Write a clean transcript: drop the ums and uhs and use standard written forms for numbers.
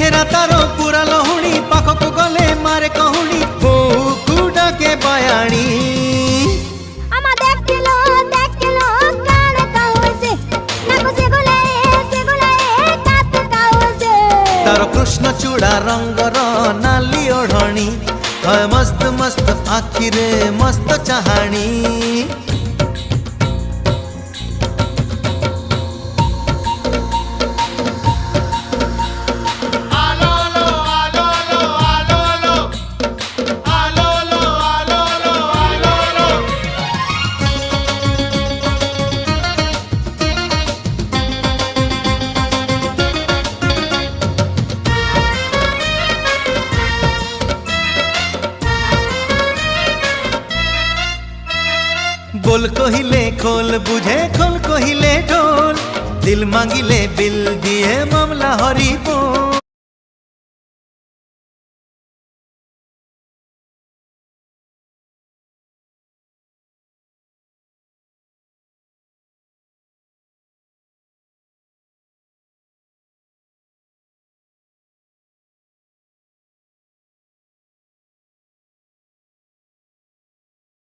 चेहरा तारो पूरा लहुणी पाखक गले मारे कहूणी बहु डाके बयाणी तारो कृष्ण चूड़ा रंगर नाली ओढ़णी मस्त मस्त आखिरे मस्त चाहाणी बोल कहिले खोल बुझे खोल कहिले ढोल दिल मांगिले बिल दिए मामला हरी बोल।